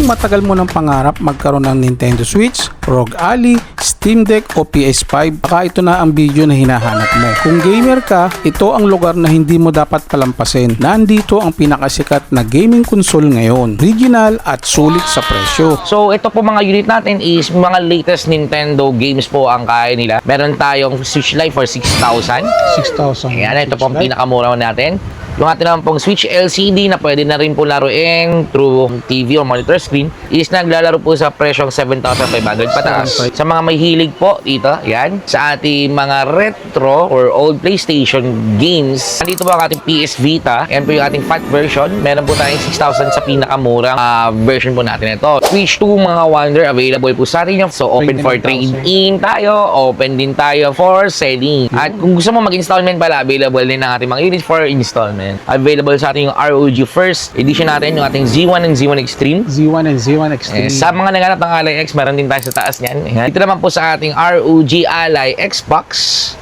Kung matagal mo ng pangarap magkaroon ng Nintendo Switch, ROG Ally, Steam Deck o PS5, baka ito na ang video na hinahanap mo. Kung gamer ka, ito ang lugar na hindi mo dapat palampasin. Nandito ang pinakasikat na gaming console ngayon. Original at sulit sa presyo. So ito po mga unit natin is mga latest Nintendo games po ang kaya nila. Meron tayong Switch Lite for 6,000. 6,000. Ayan, ito po ang pinakamura natin. Yung atin naman pong Switch LCD na pwede na rin po laruin through TV or monitor screen is naglalaro po sa presyong 7,500 pataas. Sa mga may hilig po dito, yan, sa ating mga retro or old PlayStation games, nandito po ang ating PS Vita. Yan po yung ating fat version. Meron po tayong 6,000 sa pinakamurang version po natin ito. Switch 2 mga Wonder, available po sa atin yun. So open for trade-in tayo, open din tayo for selling. At kung gusto mo mag-installment pala, available din ang ating mga units for installment. Available sa ating yung ROG First Edition natin, yung ating Z1 and Z1 Extreme. Z1 and Z1 Extreme. Sa mga naganap ng Ally X, meron din tayo sa taas niyan. Dito naman po sa ating ROG Ally Xbox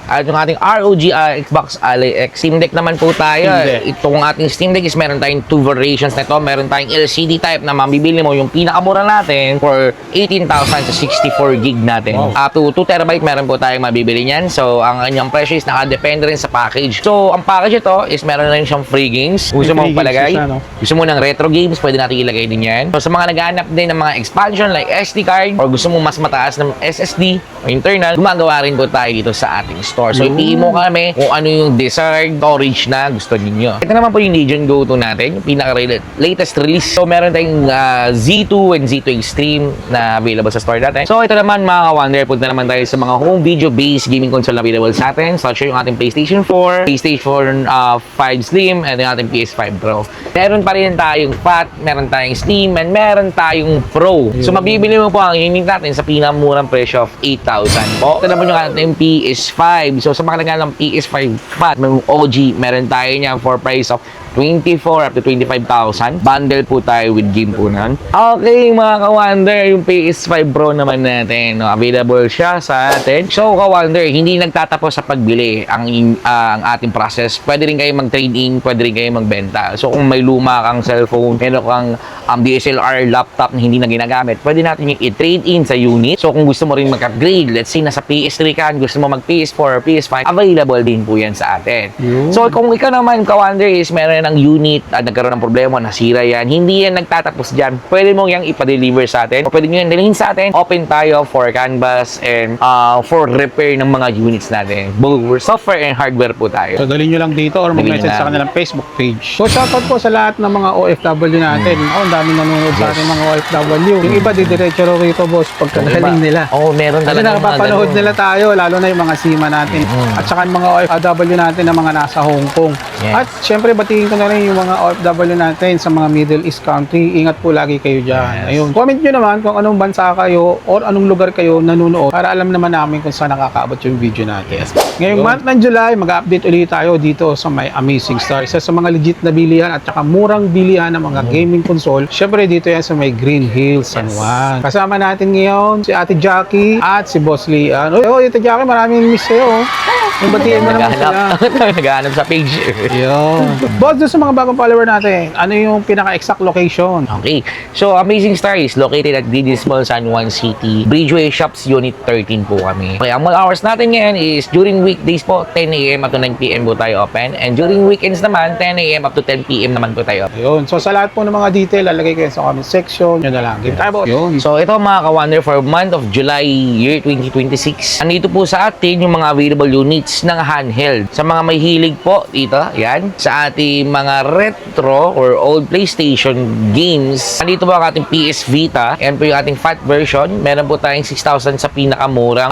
at yung ating ROG Xbox Ally X. Steam Deck naman po tayo. Itong ating Steam Deck is meron tayong 2 variations na ito. Meron tayong LCD type na mabibili mo yung pinakamura natin for 18,000 sa 64 gig natin. Wow. Up to 2 terabyte meron po tayong mabibili niyan. So ang kanyang presyo is nakadepende rin sa package. So ang package ito is meron rin siyang free games. Gusto mo palagay? Gusto mo ng retro games, pwede natin ilagay din yan. So sa mga naghahanap din ng mga expansion like SD card or gusto mo mas mataas ng SSD o internal, gumagawa rin po tayo dito sa ating store. So ipili mo kami kung ano yung desired storage na gusto ninyo. Ito naman po yung Legion Go 2 natin, yung pinaka-latest release. So meron tayong Z2 and Z2 Extreme na available sa store natin. So ito naman mga Wonder, punta naman tayo sa mga home video based gaming console na available sa atin. Such yung ating PlayStation 4, PlayStation 5 Slim, and yung ating PS5 Pro. Meron pa rin tayong Fat, meron tayong Slim, and meron tayong Pro. So mabibili mo po ang unit natin sa pinakamurang presyo of 8,000 po. Ito naman yung ating PS5. So sa mga naghahanap ng PS5 Fat, may OG, meron tayo niya for price of 24 up to 25,000. Bundle po tayo with game po nan. Okay mga ka-Wonder, yung PS5 Pro naman natin, no, available siya sa atin. So ka-Wonder, hindi nagtatapos sa pagbili ang ating process. Pwede rin kayo mag-trade-in, pwede rin kayo magbenta. So kung may luma kang cellphone, meron kang DSLR laptop na hindi na ginagamit, pwede natin yung i-trade-in sa unit. So kung gusto mo rin mag-upgrade, let's say nasa PS3 ka, gusto mo mag-PS4 or PS5, available din po yan sa atin. So kung ikaw naman ka-Wonder is meron ng unit at nagkaroon ng problema, nasira yan, hindi yan nagtatapos dyan. Pwede mo yung ipa-deliver sa atin o pwede nyo yung dalhin sa atin. Open tayo for canvas and for repair ng mga units natin. Both software and hardware po tayo. So dalhin nyo lang dito or mag-message sa kanilang Facebook page. So shoutout po sa lahat ng mga OFW natin. Ang daming nanonood sa ating mga OFW. Yung iba didiretso rito boss pagkagaling nila. Meron talaga. Kasi nakapapanood nila tayo, lalo na yung mga SIMA natin. At saka yung mga OFW natin na mga nasa Hong Kong. At syempre batiin ko na rin yung mga OFW natin sa mga Middle East country. Ingat po lagi kayo dyan. Ayun. Comment nyo naman kung anong bansa kayo or anong lugar kayo nanonood para alam naman namin kung saan nakakaabot yung video natin. Ngayong month ng July, mag-update ulit tayo dito sa may Amazing Star. Isa sa mga legit na bilihan at saka murang bilihan ng mga gaming console. Syempre dito yan sa may Green Hills, San Juan. Kasama natin ngayon si Ate Jackie at si Boss Lian. Ate Jackie, maraming miss sa'yo. Yung batiin mo naman sila. Naghahanap sa page. Yun. Boss, doon sa mga bagong follower natin, ano yung pinaka-exact location? Okay. So, Amazing Star is located at Didis Mall, San Juan City. Bridgeway Shops, Unit 13 po kami. Okay, ang mall hours natin ngayon is during weekdays po, 10 a.m. up to 9 p.m. po tayo open. And during weekends naman, 10 a.m. up to 10 p.m. naman po tayo. Yun. So, sa lahat po ng mga detail, lalagay ko sa comment section. Yun na lang. Game tayo, boss. Yun. So, ito mga ka-Wonder for month of July, year 2026. Andito po sa atin yung mga available units ng handheld. Sa mga may hilig po dito, yan, sa ating mga retro or old PlayStation games. Andito po ang ating PS Vita. Yan po yung ating fat version. Meron po tayong 6,000 sa pinakamurang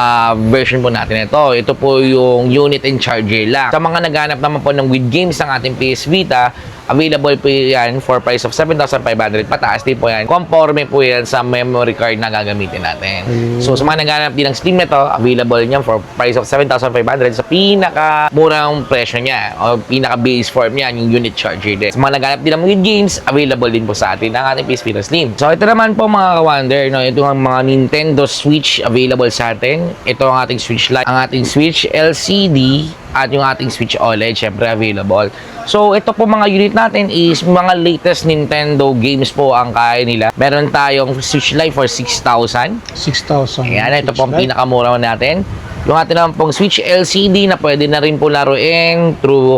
version po natin ito. Ito po yung unit and charger lang. Sa mga naghanap naman po ng with games ng ating PS Vita, available po yan for price of 7,500 pataas din po yan. Conforme po yan sa memory card na gagamitin natin. So sa mga naghanap din ng Steam nito, available niyan for price of 7,500 sa pinakamurang presyo niya o pinaka-base form niya, yung unit charger din. Sa mga naghanap din ng with games, available din po sa atin ang ating PS Vita Slim. So ito naman po mga ka-Wonder, no, ito ang mga Nintendo Switch available sa atin. Ito ang ating Switch Lite, ang ating Switch LCD at yung ating Switch OLED, syempre available. So ito po mga unit natin is mga latest Nintendo games po ang kaya nila. Meron tayong Switch Lite for 6,000. 6,000. Ayan, ito po ang pinakamura natin. Yung atin naman pong Switch LCD na pwede na rin po laruin through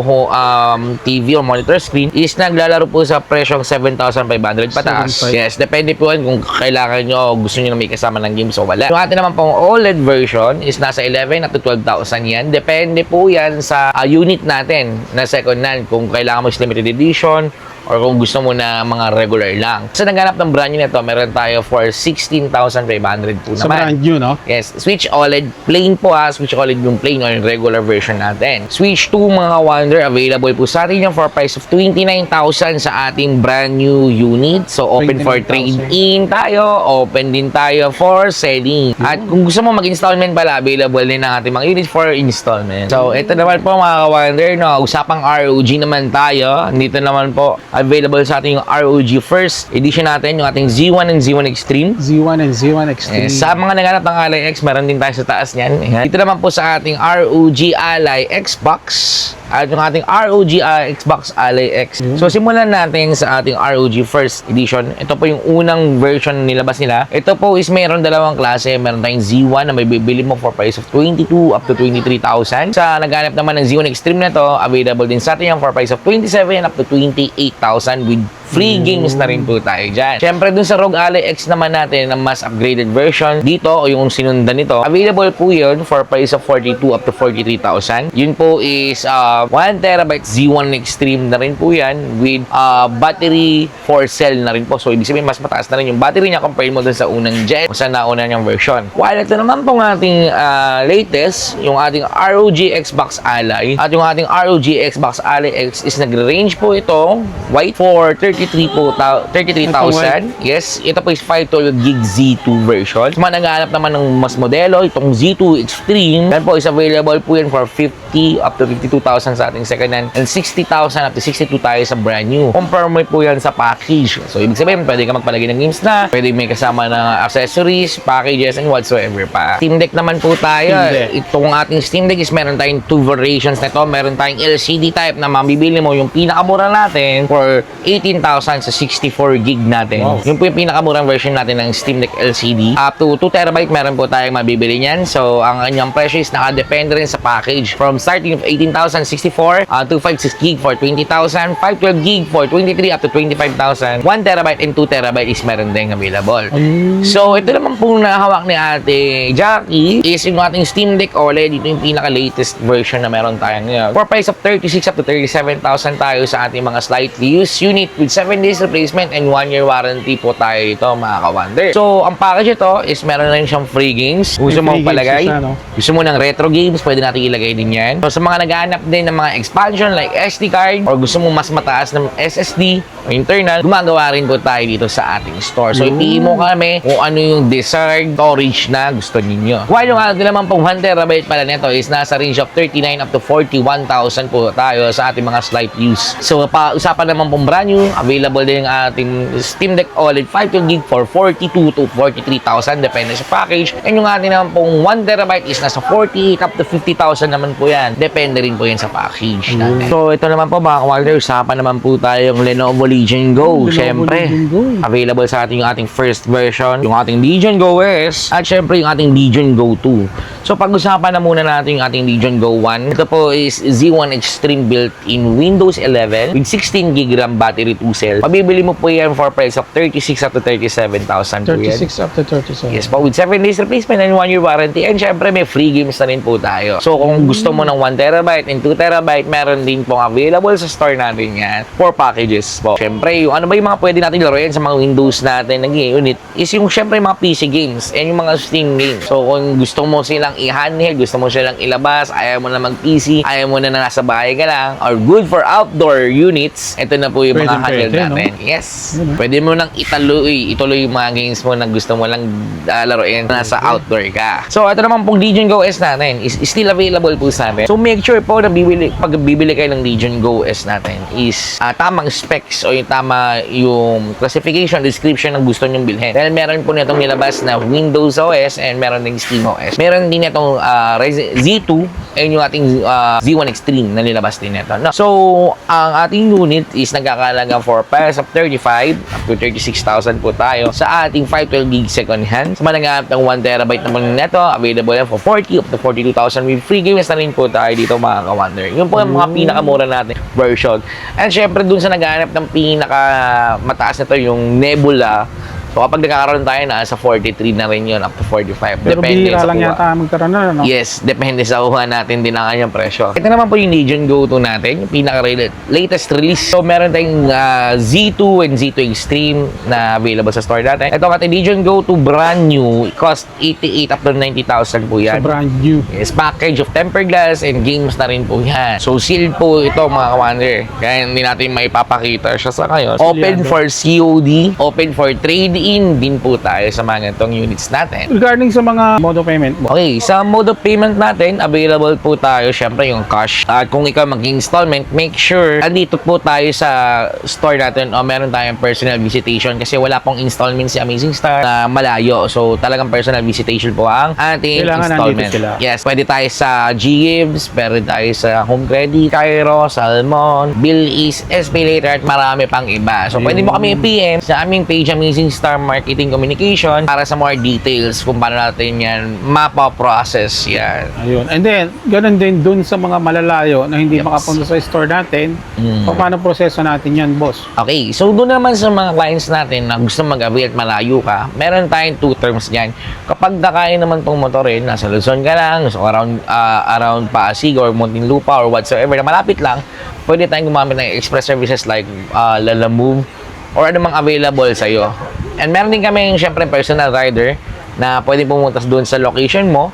TV or monitor screen is naglalaro po sa presyong 7,500 pataas. 7,500. Yes, depende po yan kung kailangan nyo o gusto nyo na may kasama ng games o wala. Yung atin naman pong OLED version is nasa 11 up to 12,000 yan. Depende po yan sa unit natin na second hand kung kailangan mo is limited edition or kung gusto mo na mga regular lang. Sa naghanap ng brand new nito, meron tayo for 16,500 po naman. Sa brand new, no? Yes, Switch OLED plain po ha. Switch OLED yung plain o yung regular version natin. Switch 2 mga wonder, available po sa atin yung for price of 29,000 sa ating brand new unit. So, open for 29,000. trade-in tayo. Open din tayo for selling. At kung gusto mo mag-installment pala, available din ang ating mga units for installment. So, ito naman po mga wonder, no? Usapang ROG naman tayo. Dito naman po, available sa ating yung ROG first edition natin, yung ating Z1 and Z1 Extreme. Z1 and Z1 Extreme. Sa mga naghanap ng Ally X, meron din tayo sa taas niyan. Ayan. Dito naman po sa ating ROG Ally Xbox at yung ating ROG Xbox Ally X. So, simulan natin sa ating ROG first edition. Ito po yung unang version na nilabas nila. Ito po is meron dalawang klase. Meron tayong Z1 na may bibili mo for price of 22 up to 23,000. Sa naghanap naman ng Z1 Extreme na to, available din sa atin yung for price of 27 up to 28,000 with free games na rin po tayo dyan. Siyempre, dun sa ROG Ally X naman natin na mas upgraded version dito o yung sinundan nito, available po yun for price of 42 up to 43,000. Yun po is 1TB Z1 Extreme na rin po yan with battery for cell na rin po. So, ibig sabihin, mas mataas na rin yung battery niya compared mo dun sa unang gen o sa nauna niyang version. While ito naman po ng ating latest, yung ating ROG Xbox Ally at yung ating ROG Xbox Ally X is nagre-range po ito white for 33,000. Yes, ito po is 512 gig Z2 version. Sa mga naghahanap naman ng mas modelo, itong Z2 Extreme, yan po is available po yan for 50 up to 52,000 sa ating second hand and 60,000 up to 62 tayo sa brand new. Compare mo po yan sa package. So, ibig sabihin, pwede ka magpalagay ng games na, pwede may kasama ng accessories, packages, and whatsoever pa. Steam Deck naman po tayo. Itong ating Steam Deck is meron tayong two variations na ito. Meron tayong LCD type na mabibili mo yung pinakamura natin for 18,000 sa 64 gig natin. Wow. Yung po yung pinakamurang version natin ng Steam Deck LCD. Up to 2TB meron po tayong mabibili niyan. So, ang kanyang presyo is nakadepende rin sa package. From starting of 18,064, 256 gig for 20,000, 512 gig for 23 up to 25,000, 1TB and 2TB is meron din available. So, ito naman po nahawak ni Ate Jackie is yung ating Steam Deck OLED. Ito yung pinaka-latest version na meron tayo ngayon. For price of 36 up to 37,000 tayo sa ating mga slightly used unit with 7 days replacement and 1 year warranty po tayo ito mga ka-wonder. So, ang package ito is meron na rin siyang free games. Gusto mo palagay? Gusto mo ng retro games? Pwede natin ilagay din yan. So, sa mga naghahanap din ng mga expansion like SD card or gusto mo mas mataas ng SSD o internal, gumagawa rin po tayo dito sa ating store. So, ipili mo kami kung ano yung desired storage na gusto ninyo. While yung ating naman pong 1TB pala nito is nasa range of 39 up to 41,000 po tayo sa ating mga slight use. So, usapan naman pong brand new, available din ang ating Steam Deck OLED 512 gig for 42 to 43,000 depende sa package. And yung ating naman pong 1TB is nasa 48 up to 50,000 naman po yan. Depende rin po yan sa package natin. So, ito naman po mga kawander, usapan naman po tayo yung Lenovo Legion Go. Siyempre, available sa ating yung ating first version, yung ating Legion Go S, at syempre yung ating Legion Go 2. So, pag-usapan na muna natin yung ating Legion Go 1. Ito po is Z1 Extreme built-in Windows 11 with 16 gig RAM battery 2 cell. Mabibili mo po yan for price of 36 up to 37,000 po yan. 36 up to 37. Yes po, with 7 days replacement and 1 year warranty. And syempre, may free games na rin po tayo. So, kung gusto mo ng 1TB and 2TB, meron din pong available sa store natin yan for packages po. Syempre, yung ano ba yung mga pwede natin laruin sa mga Windows natin nag unit is yung syempre mga PC games and yung mga Steam games. So, kung gusto mo silang i-handheld, gusto mo silang ilabas, ayaw mo na mag-PC, ayaw mo na nasa bahay ka lang, or good for outdoor units, ito na po yung mga build Pwede, no? natin. Yes. Pwede mo nang ituloy yung mga games mo na gusto mo lang laruin nasa outdoor ka. So, ito naman pong Legion Go S natin is still available po sa atin. So, make sure po na pag bibili kayo ng Legion Go S natin is tamang specs o yung tama yung classification, description ng gusto nyong bilhin. Dahil meron po nitong nilabas na Windows OS and meron din Steam OS. Meron din itong Z2 and yung ating Z1 Extreme na nilabas din ito. No? So, ang ating unit is nagkakalaga for price of 35 up to 36,000 po tayo sa ating 512 gig second hand. Sa mga ng 1 terabyte naman nito, available yan for 40 up to 42,000 with free games na rin po tayo dito mga ka-wonder. Yun po ang mga pinakamura natin version. And syempre dun sa naghahanap ng pinakamataas na to yung Nebula. So kapag nagkakaroon tayo na sa 43 na rin yun up to 45. Pero Depende bihira sa lang kuha. yata magkaroon na, no? Yes, depende sa kuha natin din ang kanyang presyo. Ito naman po yung Legion Go 2 natin, yung pinaka-latest release. So meron tayong Z2 and Z2 Extreme na available sa store natin. Ito ating Legion Go 2 brand new, cost 88 up to 90,000 po yan. So, brand new. Yes, package of tempered glass and games na rin po yan. So, sealed po ito mga ka-wonder. Kaya hindi natin maipapakita siya sa kayo. Open for COD, open for trade-in din po tayo sa mga ganitong units natin. Regarding sa mga mode of payment mo, Okay, sa mode of payment natin, available po tayo syempre yung cash. At kung ikaw mag-installment, make sure andito po tayo sa store natin o meron tayong personal visitation kasi wala pong installment si Amazing Star na malayo. So, talagang personal visitation po ang ating Kailangan installment. nandito sila. Yes, pwede tayo sa G-Gives, pwede tayo sa Home Credit, Cairo, Salmon, Bill East, SPayLater at marami pang iba. So, pwede mo kami i-PM sa aming page Amazing Star Marketing Communication para sa more details kung paano natin yan mapaprocess yan. ayun. And then, ganun din dun sa mga malalayo na hindi makapunta sa store natin, paano proseso natin yan, boss? Okay, so doon naman sa mga clients natin na gusto mag-avail at malayo ka, meron tayong two terms dyan. Kapag nakain naman tong motor nasa Luzon ka lang, so around Pasig or Muntinlupa or whatsoever na malapit lang, pwede tayong gumamit ng express services like Lalamove or anumang available sa'yo. And meron din kami syempre personal rider na pwede pumunta doon sa location mo.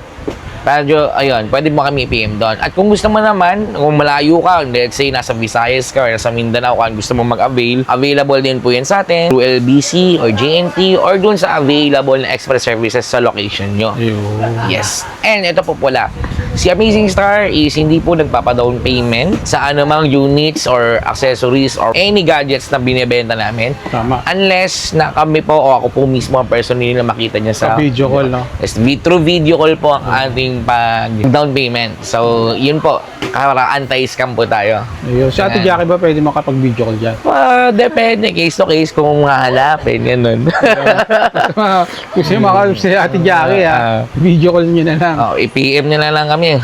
Pero ayun, pwede mo kami i-PM doon. At kung gusto mo naman, kung malayo ka, let's say nasa Visayas ka or nasa Mindanao ka, gusto mo mag-avail, available din po yan sa atin through LBC or JNT or doon sa available na express services sa location nyo. Ayun. Yes. And ito po pala, si Amazing Star is hindi po nagpapa-down payment sa anumang units or accessories or any gadgets na binibenta namin. Tama. Unless na kami po o ako po mismo ang personally na makita niya sa Video call, no? Yes, through video call po ang ating pag-down payment. So, yun po. Para anti-scam po tayo. Ayun. Si Ate Jackie ba pwede makapag-video call dyan? Depende. Case to case kung mahalapin. Ganun. Kung siya makakalap si Ate Jackie, video call nyo na lang. Oh, i-PM nyo na lang kami.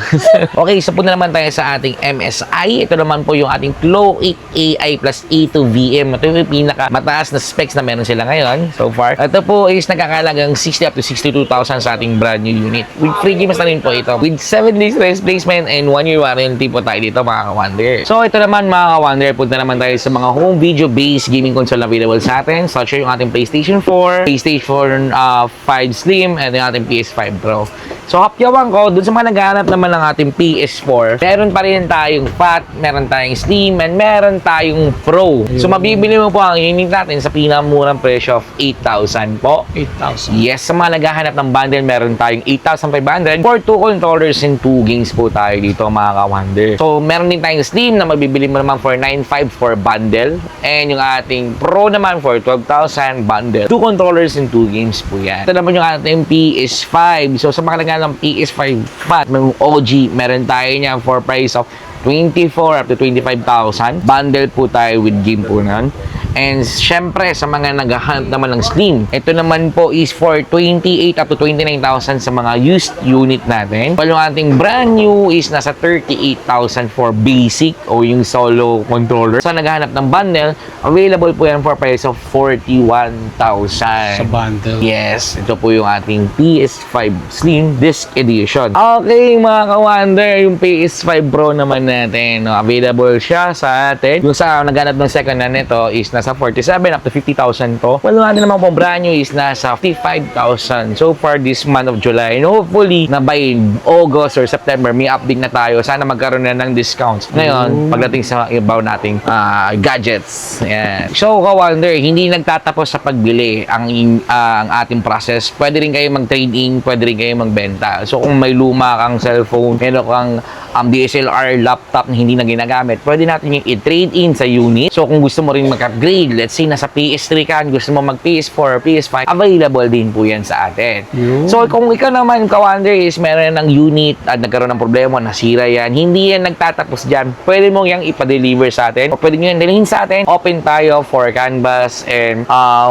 Okay, so punta naman tayo sa ating MSI. Ito naman po yung ating Cloic AI plus E2 VM. Ito yung pinaka-mataas na specs na meron sila ngayon so far. Ito po is nakakalagang 60 up to 62,000 sa ating brand new unit. With free games na rin po ito. With 7 days replacement and 1 year warranty po tayo dito mga ka-wonder. So ito naman mga ka-wonder, punta naman tayo sa mga home video based gaming console available sa atin. Such yung ating PlayStation 4, PlayStation 5 Slim, and yung ating PS5 Pro. So hapyawan ko, dun sa mga naghahanap naman ng ating PS4, meron pa rin tayong Fat, meron tayong Slim, and meron tayong Pro. So mabibili mo po ang unit natin sa pinakamurang presyo of 8,000 po. 8,000. Yes, sa mga naghahanap ng bundle, meron tayong 8,500 for 2 controllers and 2 games po tayo dito mga ka-wonder. So, meron din tayong Slim na mabibili mo naman for 9,500 for bundle. And yung ating Pro naman for 12,000 bundle. 2 controllers and 2 games po yan. Ito naman yung ating PS5. So, sa mga naghahanap ng PS5 Fat, may OG, meron tayo niya for price of 24 up to 25,000. Bundle po tayo with game po nun. And syempre, sa mga naghahanap naman ng Slim, ito naman po is for 28 up to 29,000 sa mga used unit natin. While yung ating brand new is nasa 38,000 for basic o yung solo controller. Sa naghahanap ng bundle, available po yan for price of 41,000. Sa bundle. Yes, ito po yung ating PS5 Slim Disc Edition. Okay, mga ka-wonder, yung PS5 Pro naman natin, no, available siya sa atin. Yung sa naghanap ng second hand nito is nasa nasa 47 up to 50,000 po. Well, natin naman po brand new is nasa 55,000 so far this month of July. And hopefully, na by August or September, may update na tayo. Sana magkaroon na ng discounts. Ngayon, pagdating sa ibaw nating gadgets. Yan. So, ka-wonder, hindi nagtatapos sa pagbili ang ating process. Pwede rin kayo mag-trade-in, pwede rin kayo magbenta. So, kung may luma kang cellphone, meron kang DSLR laptop na hindi na ginagamit, pwede natin yung i-trade in sa unit. So, kung gusto mo rin mag-upgrade, let's say nasa PS3 ka, gusto mo mag-PS4 or PS5, available din po yan sa atin. So, kung ikaw naman, ka-wonder, is meron ng unit at nagkaroon ng problema, nasira yan, hindi yan nagtatapos dyan. Pwede mo yang ipa-deliver sa atin o pwede nyo yan dalhin sa atin. Open tayo for canvas and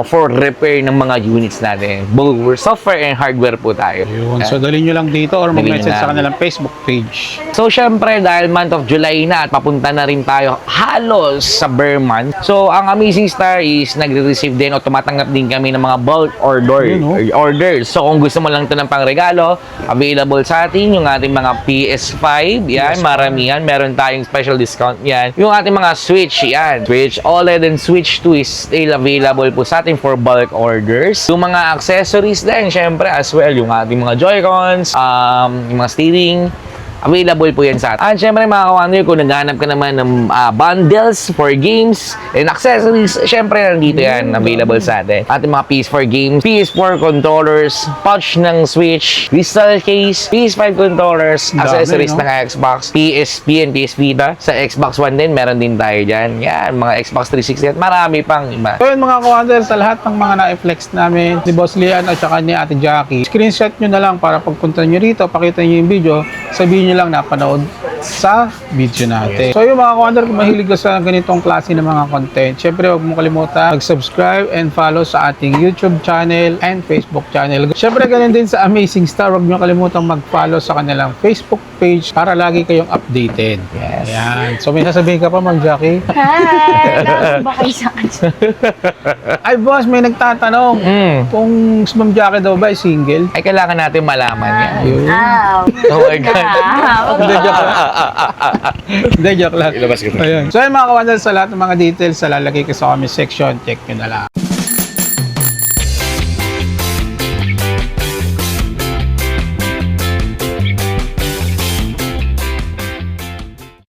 for repair ng mga units natin. Both software and hardware po tayo. Yun. So, dalhin nyo lang dito or mag-message Dalhin sa lang. kanilang Facebook page. So, syempre, dahil month of July na at papunta na rin tayo halos sa bear month. So, ang Amazing Star is nagre-receive din o tumatanggap din kami ng mga bulk orders. So, kung gusto mo lang ito ng pangregalo, available sa atin yung ating mga PS5. Yan, maramihan. Meron tayong special discount yan. Yung ating mga Switch, yan. Switch OLED and Switch 2 is still available po sa atin for bulk orders. Yung mga accessories din, syempre, as well. Yung ating mga Joy-Cons, yung mga steering, available po yan sa atin. At syempre mga ka-wonder, kung naghahanap ka naman ng bundles for games and accessories, syempre nandito yan, available sa atin. Ating mga PS4 games, PS4 controllers, pouch ng Switch, crystal case, PS5 controllers, accessories ng Xbox, PSP and PS Vita. Sa Xbox One din, meron din tayo dyan. Yan, mga Xbox 360 at marami pang iba. So yun mga ka-wonder, sa lahat ng mga na-flex namin, ni Boss Lian at saka ni Ate Jackie, screenshot nyo na lang para pagpunta nyo rito, pakita nyo yung video, sabihin nyo lang napanood sa video natin. So yung mga ka-wonder, kung mahilig ka sa ganitong klase ng mga content, syempre huwag mo kalimutan mag-subscribe and follow sa ating YouTube channel and Facebook channel. Syempre ganun din sa Amazing Star, huwag nyo kalimutan mag-follow sa kanilang Facebook page para lagi kayong updated. Yes. Ayan. So may sasabihin ka pa, Ma'am Jackie? Hi! Nakasama ba kayo sa akin? Ay boss, may nagtatanong kung si Ma'am Jackie daw ba ay single? Ay, kailangan natin malaman yan. Ayun. Oh my God. Hindi, joke lang. Hindi, joke lang. Ilabas ko. Ayun. So, yung mga kawanan sa lahat ng mga details, sa lalagay ko sa comment section, check nyo na lang.